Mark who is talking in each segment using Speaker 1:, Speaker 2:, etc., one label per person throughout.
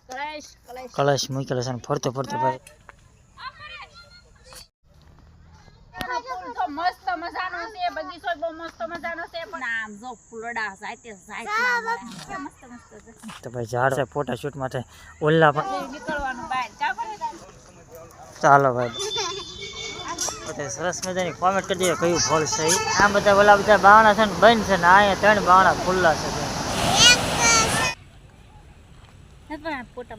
Speaker 1: કલશ મૂકેલો છે ફરતો ફરતો ભાઈ
Speaker 2: મસ્ત મજાનો છે બગીચો બહુ મસ્ત મજાનો છે પણ આમ જો ફૂલડા સાઈતે સાઈટ ના મળે મસ્ત મસ્ત છે
Speaker 1: તો ભાઈ ઝાડ છે ફોટા શૂટ માટે ઓલ્લા પણ
Speaker 2: નીકળવાનું બહાર ચા
Speaker 1: ચાલો ભાઈ બધા સરસ મજાની કોમેન્ટ કરી દઈએ કયું ફળ છે આ બધા ઓલા બધા બાવણા છે ને બંધ છે ને અહીંયા 3 બાવણા ખુલ્લા છે
Speaker 2: ફોટા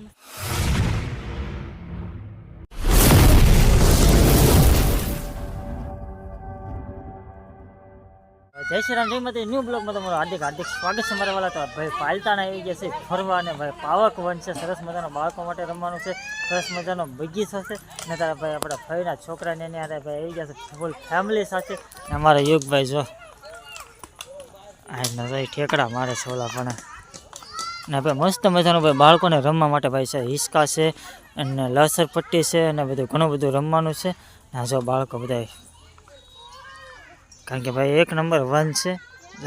Speaker 1: જય શ્રી રામ જય માતા ન્યૂ બ્લોગમાં તમારું હાર્દિક હાર્દિક સ્વાગત છે મારા વાલા તો ભાઈ પાલતાણા આવી ગયા છે ફરવા અને ભાઈ પાવક વન છે સરસ મજાનો બાળકો માટે રમવાનું છે સરસ મજાનો બગીચો છે ને તારા ભાઈ આપણા ફઈના છોકરાને એની હારે ભાઈ આવી ગયા છે ફૂલ ફેમિલી સાથે ને અમારા યુગભાઈ જો આજના ભાઈ ઠેકડા મારે છે ઓલા પણ ને ભાઈ મસ્ત મજાનું ભાઈ બાળકોને રમવા માટે ભાઈ છે હિસકા છે અને લસર પટ્ટી છે અને બધું ઘણું બધું રમવાનું છે ને જો બાળકો બધા કારણ કે ભાઈ એક નંબર વન છે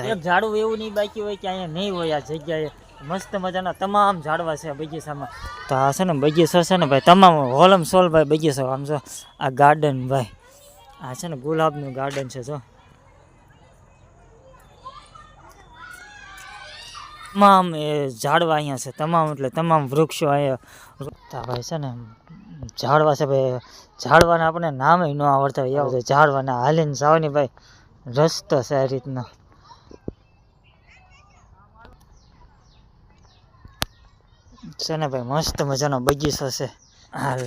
Speaker 1: એક ઝાડવું એવું નહીં બાકી હોય કે અહીંયા નહીં હોય આ જગ્યાએ મસ્ત મજાના તમામ ઝાડવા છે બગીચામાં તો આ છે ને બગીચો છે ને ભાઈ તમામ હોલમ સોલ ભાઈ બગીચો આમ જો આ ગાર્ડન ભાઈ આ છે ને ગુલાબનું ગાર્ડન છે જો તમામ એ ઝાડવા અહીંયા છે તમામ એટલે તમામ વૃક્ષો અહીંયા ભાઈ છે ને ઝાડવા છે ભાઈ ઝાડવાના આપણને નામે ન આવડતા હોય એવા ઝાડવાના હાલીને જવાની ભાઈ રસ્તો છે આ રીતનો છે ને ભાઈ મસ્ત મજાનો બગીચો છે હાલ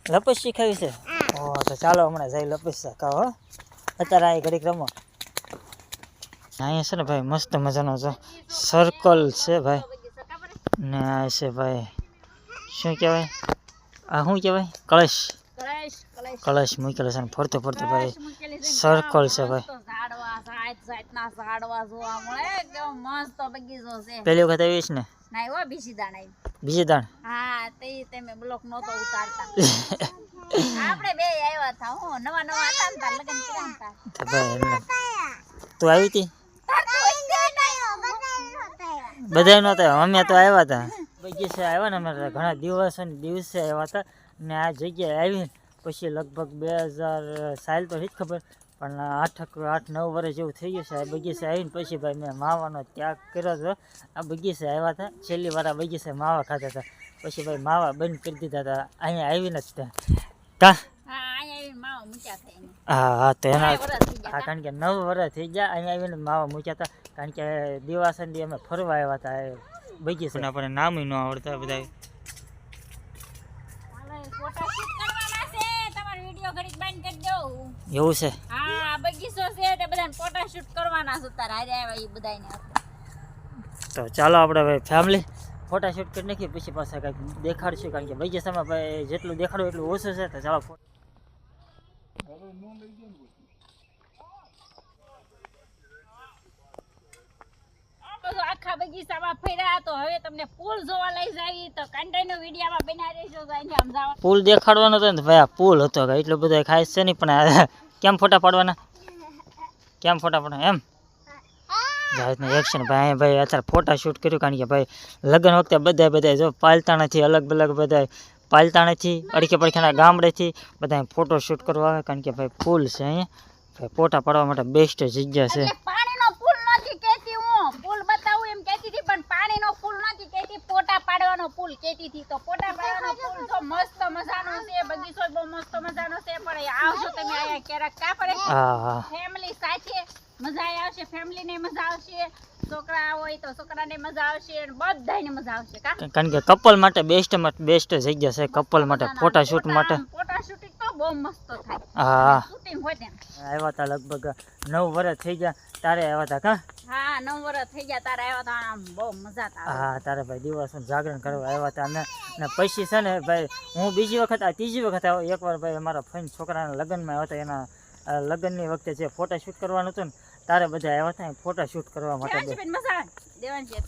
Speaker 1: લપસ શીખાવી છે ઓ તો ચાલો હમણાં જઈ લપસ શીખાવો અત્યારે આ ઘડીક રમો અહીંયા છે ને ભાઈ મસ્ત મજાનો છે સર્કલ છે ભાઈ ને આ છે ભાઈ શું કહેવાય આ શું કહેવાય કળશ કલશ મૂકેલો છે ફરતો ફરતો ભાઈ સર્કલ છે ભાઈ પેલી વખત આવીશ ને બીજી દાણ
Speaker 2: હા તે તમે બ્લોક નહોતો ઉતારતા આપણે બે આવ્યા હતા હું નવા નવા હતા ને તાર લગન કર્યા હતા
Speaker 1: ભાઈ તું આવી હતી બધા નહોતા અમે તો આવ્યા હતા બગીચે આવ્યા ને અમે ઘણા દિવસે આવ્યા હતા ને આ જગ્યાએ આવીને પછી લગભગ 2000 સાલ તો નથી ખબર પણ 8-9 વર્ષ જેવું થઈ ગયું છે આ બગીચે આવીને પછી ભાઈ મેં માવાનો ત્યાગ કર્યો હતો આ બગીચે આવ્યા હતા છેલ્લી વાર આ બગીચે માવા ખાતા હતા પછી ભાઈ માવા બંધ કરી દીધા હતા અહીંયા આવીને જ ત્યાં હા તો એના હા કારણ કે 9 વર્ષ થઈ ગયા અહીંયા આવીને માવા મૂક્યા હતા કારણ કે દિવાસંદી અમે ફરવા આવ્યા હતા બગીચે આપણને નામ ન આવડતા બધા એવું છે
Speaker 2: હા બગીચો છે તે બધાને ફોટા શૂટ કરવાના છે તાર હારે આવ્યા એ બધાને
Speaker 1: તો ચાલો આપણે ભાઈ ફેમિલી ફોટા શૂટ કરી નાખીએ પછી પાછા કંઈક દેખાડશું કારણ કે બગીચામાં ભાઈ જેટલું દેખાડવું એટલું ઓછું છે તો ચાલો
Speaker 2: આખા બગીચામાં ફર્યા તો હવે તમને પુલ જોવા લઈ જાવી તો કન્ટેન્યુ વિડીયોમાં બના રહેજો સમજાવવા
Speaker 1: પુલ દેખાડવાનો હતો ને ભાઈ આ પુલ હતો એટલો બધો ખાસ છે નહીં પણ કેમ ફોટા પાડવાના કેમ ફોટા પાડવાના એમ એક્શન ભાઈ ભાઈ અત્યારે ફોટા શૂટ કર્યું કારણ કે ભાઈ લગ્ન વખતે બધા જો પાલતાણાથી અલગ અલગ બધા પાલતાણાથી અડખે પડખેના ગામડેથી બધા ફોટો શૂટ કરવા આવે કારણ કે ભાઈ પુલ છે અહીંયા ભાઈ ફોટા પાડવા માટે બેસ્ટ જગ્યા છે
Speaker 2: પાણીનો પુલ નથી કહેતી હું પુલ બતાવું એમ કહેતી હતી પણ પાણીનો પુલ નથી કહેતી ફોટા પાડવાનો પુલ કહેતી હતી તો ફોટા પાડવાનો પુલ તો મસ્ત મજાનો છે બગીચો બહુ મસ્ત મજાનો છે પણ આવજો તમે અહીંયા ક્યારેક કા પડે
Speaker 1: હા
Speaker 2: ફેમિલી સાથે મજા આવશે ફેમિલીને મજા આવશે છોકરા હોય તો છોકરાને મજા આવશે અને બધાને મજા આવશે
Speaker 1: કારણ કે કપલ માટે બેસ્ટ જગ્યા છે કપલ માટે ફોટા શૂટ માટે
Speaker 2: ફોટા શૂટિંગ તો બહુ મસ્ત થાય
Speaker 1: હા
Speaker 2: શૂટિંગ હોય તેમ
Speaker 1: આવ્યા હતા લગભગ 9 વર્ષ થઈ ગયા તારે આવ્યા હતા કા
Speaker 2: હા 9 વર્ષ થઈ ગયા તારે આવ્યા હતા આમ બહુ મજા આવે
Speaker 1: હા તારે ભાઈ દિવસનું જાગરણ કરવા આવ્યા હતા ને પછી છે ને ભાઈ હું બીજી વખત આ ત્રીજી વખત આવ્યો એકવાર ભાઈ અમારા ફ્રેન્ડ છોકરાના લગ્નમાં આવ્યા હતા એના લગ્નની વખતે જે ફોટા શૂટ કરવાનું હતું ને તારે બધા આવ્યા હતા ફોટા શૂટ કરવા માટે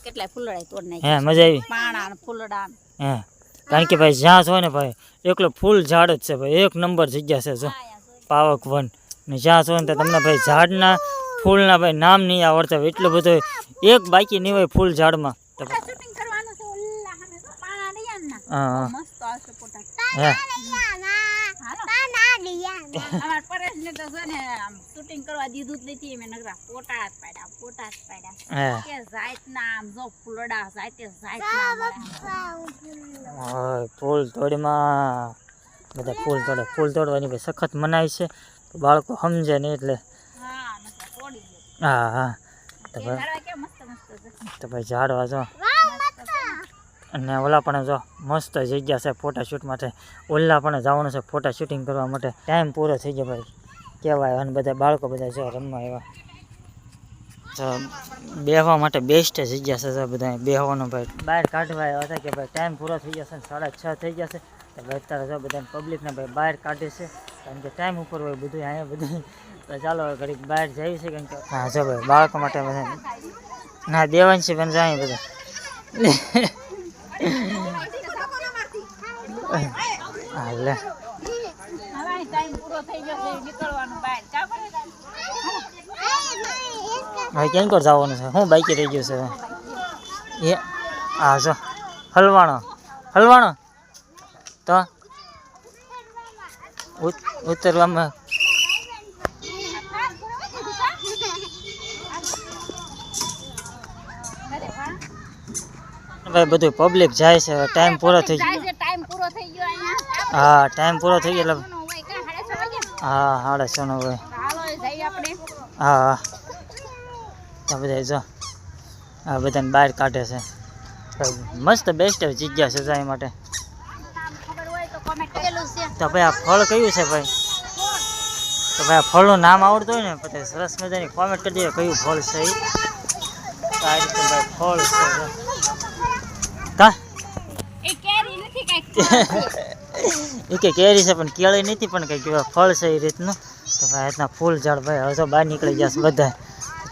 Speaker 2: કેટલા ફૂલડા તોડ નાખી
Speaker 1: હે મજા આવી
Speaker 2: પાણા ફૂલડા
Speaker 1: હે કારણ કે ભાઈ જ્યાં હોય ને ભાઈ એકલો ફૂલ ઝાડ જ છે ભાઈ એક નંબર જગ્યા છે જો પાવક વન ને જ્યાં હોય ને તો તમને ભાઈ ઝાડના ફૂલના ભાઈ નામ નહીં આવડતા હોય એટલું બધું એક બાકી નહીં હોય ફૂલ ઝાડમાં તો હા
Speaker 2: મસ્ત આવશે ફોટા
Speaker 1: હે
Speaker 2: હાલો અમાર પરેશને તો છે ને આમ શૂટિંગ કરવા દીધું જ નથી મેં નકરા ફોટા જ પાડ્યા
Speaker 1: હે
Speaker 2: કે જાત ના આમ જો ફૂલડા જાતે જાત ના
Speaker 1: હા ફૂલ તોડીમાં બધા ફૂલ તોડવાની ભાઈ સખત મનાય છે બાળકો સમજે નહીં એટલે
Speaker 2: હા નકરા તોડી દે
Speaker 1: હા તો
Speaker 2: એ
Speaker 1: ભાઈ
Speaker 2: ઝાડવા કે મસ્ત છે
Speaker 1: તો ભાઈ ઝાડવા જો અને ઓલા પણ જો મસ્ત જગ્યા છે ફોટા શૂટ માટે ઓલા પણ જવાનું છે ફોટા શૂટિંગ કરવા માટે ટાઈમ પૂરો થઈ ગયો ભાઈ કહેવાય અને બધા બાળકો બધા જો રમવા એવા તો બેહવા માટે બેસ્ટ જગ્યા છે બધા બેહવાનું ભાઈ બહાર કાઢવા આવ્યા હતા કે ભાઈ ટાઈમ પૂરો થઈ જશે 6:30 થઈ જશે તો ભાઈ અત્યારે જો બધા પબ્લિકને ભાઈ બહાર કાઢે છે કારણ કે ટાઈમ ઉપર હોય બધું અહીંયા બધું તો ચાલો ઘડીક બહાર જઈએ છે કારણ કે હા જો ભાઈ બાળકો માટે બધા ના દેવાંશી બેન જાય બધા હા લે
Speaker 2: હવે ટાઈમ પૂરો થઈ ગયો છે નીકળવાનું બહાર કા પડે
Speaker 1: હવે ક્યાં કોર જવાનું છે હું બાઈકે રહી ગયું છે એ હા જો હલવાણો તો ઉતરવામાં ભાઈ બધું પબ્લિક જાય છે ટાઈમ પૂરો થઈ ગયો
Speaker 2: ટાઈમ પૂરો થઈ ગયો અહીંયા
Speaker 1: હા ટાઈમ પૂરો થઈ ગયો એટલે
Speaker 2: હોય કા 6:30 વાગે
Speaker 1: હા 6:30 હોય
Speaker 2: હાલો જઈએ આપણે
Speaker 1: હા તો બધા જો આ બધાને બહાર કાઢે છે મસ્ત બેસ્ટ જગ્યા છે જાય માટે
Speaker 2: ખબર હોય તો કોમેન્ટ કરેલું છે
Speaker 1: તો ભાઈ આ ફળ કયું છે ભાઈ તો ભાઈ આ ફળનું નામ આવડતું હોય ને પછી સરસ મજાની કોમેન્ટ કરી દે કયું ફળ છે એ તો આ રીતે ભાઈ ફળ છે કા
Speaker 2: એ કેરી નથી કઈક
Speaker 1: એ કે કેરી છે પણ કેળી નથી પણ કંઈક ફળ છે એ રીતનું તો ભાઈ રીતના ફૂલ ઝાડ ભાઈ હવે તો બહાર નીકળી ગયા છે બધા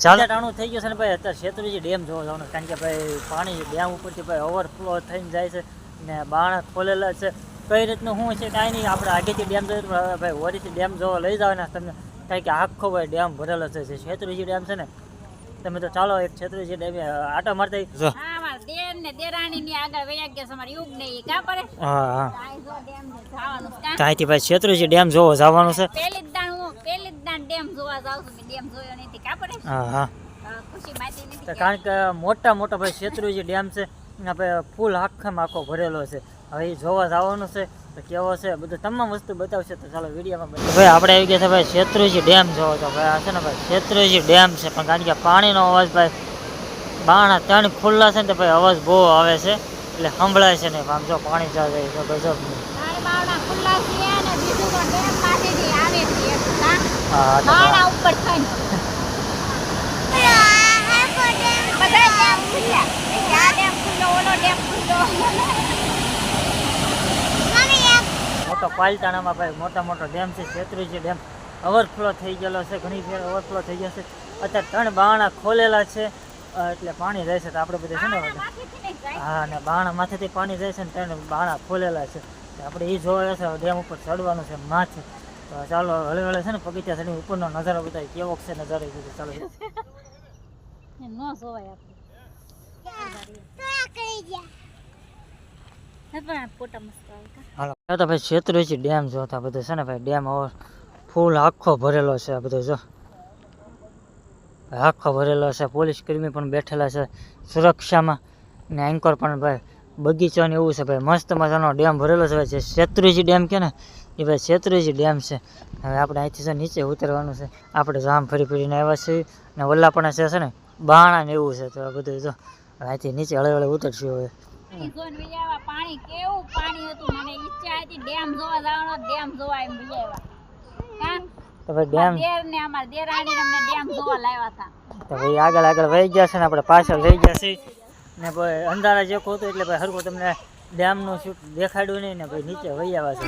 Speaker 1: ચાલે ટાણું થઈ ગયું છે ને ભાઈ અત્યારે શેત્રુંજી ડેમ જોવા જવાનું કારણ કે ભાઈ પાણી ડેમ ઉપરથી ભાઈ ઓવરફ્લો થઈને જાય છે ને બાણા ખોલેલા છે કઈ રીતનું શું છે કાંઈ નહીં આપણે આગેથી ડેમ જોઈએ તો ભાઈ વરીથી ડેમ જોવા લઈ જવાના તમને કારણ કે આખો ભાઈ ડેમ ભરેલો છે જે શેત્રુંજી ડેમ છે ને તમે તો ચાલો એક શેત્રુંજી ડેમ આટો મારતા જો
Speaker 2: હા માર દેર ને દેરાણી ની આગળ વયા ગયા તમાર યુગ ને ઈ કા પડે
Speaker 1: હા હા
Speaker 2: આઈ જો ડેમ જવાનું કા
Speaker 1: ત્યાંથી ભાઈ શેત્રુંજી ડેમ જોવા જવાનું છે
Speaker 2: પેલી જ દાણ ડેમ જોવા જાવ છું ડેમ જોયો નથી કા પડે
Speaker 1: હા હા
Speaker 2: ખુશી માતી
Speaker 1: તો
Speaker 2: નથી
Speaker 1: કારણ કે મોટા ભાઈ શેત્રુંજી ડેમ છે એના ભાઈ ફૂલ આખામાં આખો ભરેલો છે હવે એ જોવા જવાનું છે તો કેવો છે બધું તમામ વસ્તુ બતાવશે તો ચાલો વિડીયોમાં ભાઈ આપણે આવી ગયા છે ભાઈ શેત્રુંજી ડેમ જોવો તો ભાઈ આ છે ને ભાઈ શેત્રુંજી ડેમ છે પણ કારણ કે પાણીનો અવાજ ભાઈ બાણા 3 ખુલ્લા છે ને તો ભાઈ અવાજ બહુ આવે છે એટલે સંભળાય છે ને આમ જો પાણી જાય છે ગજબ
Speaker 2: તારે બાવડા ખુલ્લા છે અને બીજું તો ડેમ પાસેથી આવે છે એક કા
Speaker 1: હા તો
Speaker 2: બાવડા ઉપર થઈને બધા ડેમ ખુલ્લા આ ડેમ ખુલ્લો ઓલો ડેમ ખુલ્લો
Speaker 1: મોટો પાલતાણામાં ભાઈ મોટો ડેમ છે શેત્રુંજી ડેમ ઓવરફ્લો થઈ ગયેલો છે ઘણી ફેર ઓવરફ્લો થઈ ગયો છે અત્યારે 3 બાણા ખોલેલા છે એટલે પાણી જાય છે તો આપણે બધે છે ને હા ને બાણા માથેથી પાણી જાય છે ને 3 બાણા ખોલેલા છે આપણે એ જોવા છે ડેમ ઉપર ચડવાનું છે માથે તો ચાલો હળે છે ને પગથિયા ચડી ઉપરનો નજારો બતાવી કેવો છે નજારો એ બધું ચાલો
Speaker 2: નો જોવાય આપણે ફોટા મસ્ત આવે
Speaker 1: હાલો તો ભાઈ શેત્રુંજી ડેમ જોતા બધું છે ને ભાઈ ડેમ ઓવર ફૂલ આખો ભરેલો છે આ બધું જો આખો ભરેલો છે પોલીસ કર્મી પણ બેઠેલા છે સુરક્ષામાં ને એન્કર પણ ભાઈ બગીચો ને એવું છે ભાઈ મસ્ત મજાનો ડેમ ભરેલો છે ભાઈ જે શેત્રુંજી ડેમ કે ને એ ભાઈ શેત્રુંજી ડેમ છે હવે આપણે અહીંથી જો નીચે ઉતરવાનું છે આપણે જામ ફરીને આવ્યા છીએ ને ઓલા પણ છે ને બાણા ને એવું છે તો આ બધું જો અહીંથી નીચે હળે ઉતરશું હવે
Speaker 2: પાણી કેવું પાણી હતું મને ઈચ્છા હતી ડેમ જોવા જવાનો ડેમ જોવા એમ વિયાવા કા
Speaker 1: તો ભાઈ ડેમ
Speaker 2: દેર ને અમાર દેરાણી ને અમને ડેમ જોવા લાવ્યા હતા
Speaker 1: તો ભાઈ આગળ વહી ગયા છે ને આપણે પાછળ રહી ગયા છીએ ને ભાઈ અંધારા જેવું હતું એટલે ભાઈ હરખું તમને ડેમનું શૂટ દેખાડ્યું નહીં ને ભાઈ નીચે વહી આવ્યા છે